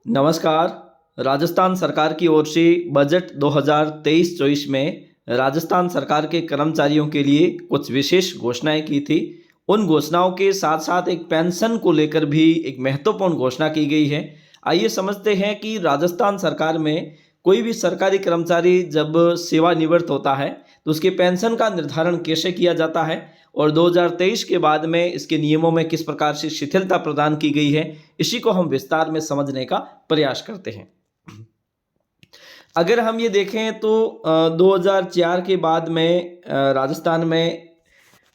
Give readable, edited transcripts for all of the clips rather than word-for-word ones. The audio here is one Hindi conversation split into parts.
नमस्कार। राजस्थान सरकार की ओर से बजट 2023-24 में राजस्थान सरकार के कर्मचारियों के लिए कुछ विशेष घोषणाएं की थी। उन घोषणाओं के साथ साथ एक पेंशन को लेकर भी एक महत्वपूर्ण घोषणा की गई है। आइए समझते हैं कि राजस्थान सरकार में कोई भी सरकारी कर्मचारी जब सेवानिवृत्त होता है तो उसके पेंशन का निर्धारण कैसे किया जाता है और 2023 के बाद में इसके नियमों में किस प्रकार से शिथिलता प्रदान की गई है, इसी को हम विस्तार में समझने का प्रयास करते हैं। अगर हम ये देखें तो 2004 के बाद में राजस्थान में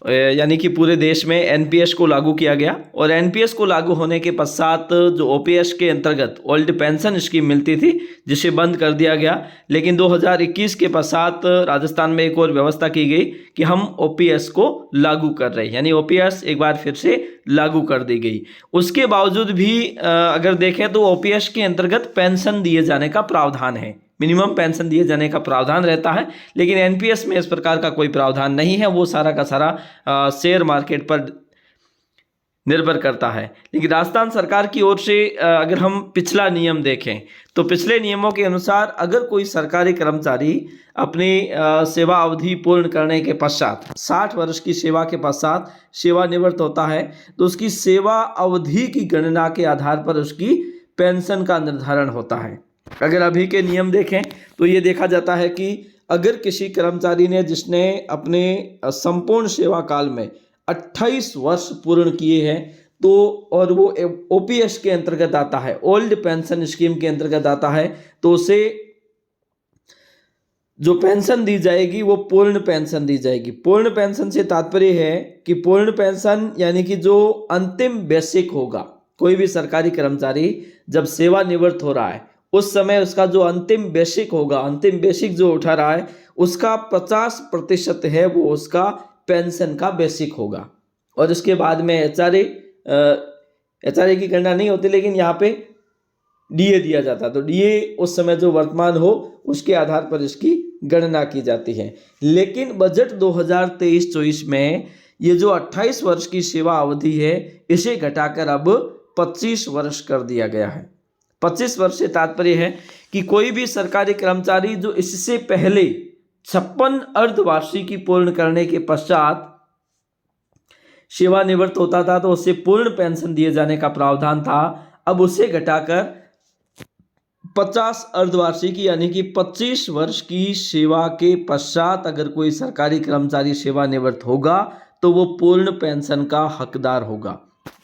यानी कि पूरे देश में एनपीएस को लागू किया गया और एनपीएस को लागू होने के पश्चात जो ओपीएस के अंतर्गत ओल्ड पेंशन स्कीम मिलती थी जिसे बंद कर दिया गया। लेकिन 2021 के पश्चात राजस्थान में एक और व्यवस्था की गई कि हम ओपीएस को लागू कर रहे हैं, यानी ओपीएस एक बार फिर से लागू कर दी गई। उसके बावजूद भी अगर देखें तो ओपीएस के अंतर्गत पेंशन दिए जाने का प्रावधान है, मिनिमम पेंशन दिए जाने का प्रावधान रहता है। लेकिन एनपीएस में इस प्रकार का कोई प्रावधान नहीं है, वो सारा का सारा शेयर मार्केट पर निर्भर करता है। लेकिन राजस्थान सरकार की ओर से अगर हम पिछला नियम देखें तो पिछले नियमों के अनुसार अगर कोई सरकारी कर्मचारी अपनी सेवा अवधि पूर्ण करने के पश्चात 60 वर्ष की सेवा के पश्चात सेवानिवृत्त होता है तो उसकी सेवा अवधि की गणना के आधार पर उसकी पेंशन का निर्धारण होता है। अगर अभी के नियम देखें तो ये देखा जाता है कि अगर किसी कर्मचारी ने जिसने अपने संपूर्ण सेवा काल में 28 वर्ष पूर्ण किए हैं तो और वो ओपीएस के अंतर्गत आता है, ओल्ड पेंशन स्कीम के अंतर्गत आता है, तो उसे जो पेंशन दी जाएगी वो पूर्ण पेंशन दी जाएगी। पूर्ण पेंशन से तात्पर्य है कि पूर्ण पेंशन यानी कि जो अंतिम बेसिक होगा, कोई भी सरकारी कर्मचारी जब सेवानिवृत्त हो रहा है उस समय उसका जो अंतिम बेसिक होगा, अंतिम बेसिक जो उठा रहा है उसका 50% है वो उसका पेंशन का बेसिक होगा। और उसके बाद में एचआरए की गणना नहीं होती, लेकिन यहाँ पे डीए दिया जाता है तो डीए उस समय जो वर्तमान हो उसके आधार पर इसकी गणना की जाती है। लेकिन बजट 2023-24 में ये जो 28 वर्ष की सेवा अवधि है इसे घटाकर अब 25 वर्ष कर दिया गया है। 25 वर्ष से तात्पर्य है कि कोई भी सरकारी कर्मचारी जो इससे पहले 56 अर्धवार्षिकी पूर्ण करने के पश्चात सेवानिवृत्त होता था तो उसे पूर्ण पेंशन दिए जाने का प्रावधान था, अब उसे घटाकर 50 अर्धवार्षिकी यानी कि 25 वर्ष की सेवा के पश्चात अगर कोई सरकारी कर्मचारी सेवानिवृत्त होगा तो वो पूर्ण पेंशन का हकदार होगा।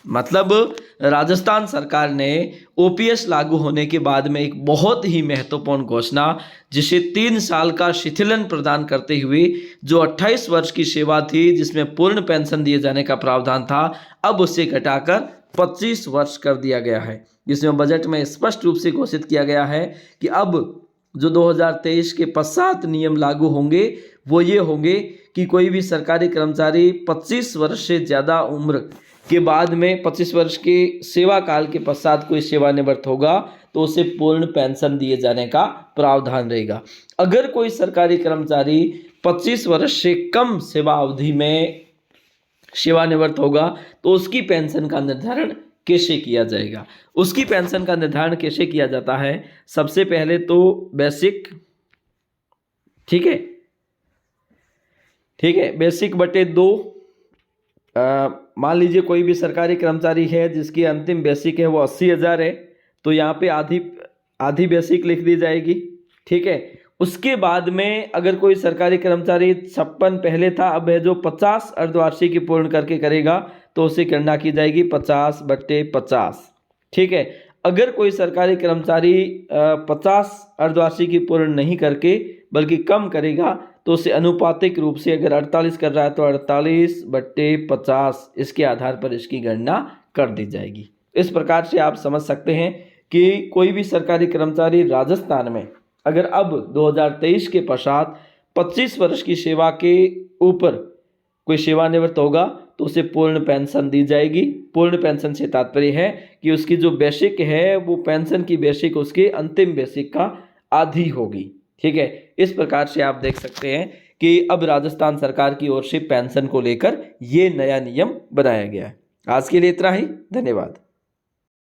मतलब राजस्थान सरकार ने ओपीएस लागू होने के बाद में एक बहुत ही महत्वपूर्ण घोषणा, जिसे 3 साल का शिथिलन प्रदान करते हुए जो 28 वर्ष की सेवा थी जिसमें पूर्ण पेंशन दिए जाने का प्रावधान था, अब उसे घटाकर 25 वर्ष कर दिया गया है। जिसमें बजट में स्पष्ट रूप से घोषित किया गया है कि अब जो 2023 के पश्चात नियम लागू होंगे वो ये होंगे कि कोई भी सरकारी कर्मचारी 25 वर्ष से ज़्यादा उम्र के बाद में 25 वर्ष के सेवा काल के पश्चात कोई सेवानिवृत्त होगा तो उसे पूर्ण पेंशन दिए जाने का प्रावधान रहेगा। अगर कोई सरकारी कर्मचारी 25 वर्ष से कम सेवा अवधि में सेवानिवृत्त होगा तो उसकी पेंशन का निर्धारण कैसे किया जाएगा? उसकी पेंशन का निर्धारण कैसे किया जाता है? सबसे पहले तो बेसिक, ठीक है, बेसिक बटे 2। मान लीजिए कोई भी सरकारी कर्मचारी है जिसकी अंतिम बेसिक है वो 80,000 है तो यहाँ पे आधी बेसिक लिख दी जाएगी, ठीक है। उसके बाद में अगर कोई सरकारी कर्मचारी 56 पहले था, अब है जो 50 अर्धवार्षिकी पूर्ण करके करेगा तो उसे गणना की जाएगी 50/50, ठीक है। अगर कोई सरकारी कर्मचारी 50 अर्धवार्षिकी पूर्ण नहीं करके बल्कि कम करेगा तो उसे अनुपातिक रूप से अगर 48 कर रहा है तो 48/50 इसके आधार पर इसकी गणना कर दी जाएगी। इस प्रकार से आप समझ सकते हैं कि कोई भी सरकारी कर्मचारी राजस्थान में अगर अब 2023 के पश्चात 25 वर्ष की सेवा के ऊपर कोई सेवानिवृत्त होगा तो उसे पूर्ण पेंशन दी जाएगी। पूर्ण पेंशन से तात्पर्य है कि उसकी जो बेसिक है वो पेंशन की बेसिक उसके अंतिम बेसिक का आधी होगी, ठीक है। इस प्रकार से आप देख सकते हैं कि अब राजस्थान सरकार की ओर से पेंशन को लेकर ये नया नियम बनाया गया है। आज के लिए इतना ही, धन्यवाद।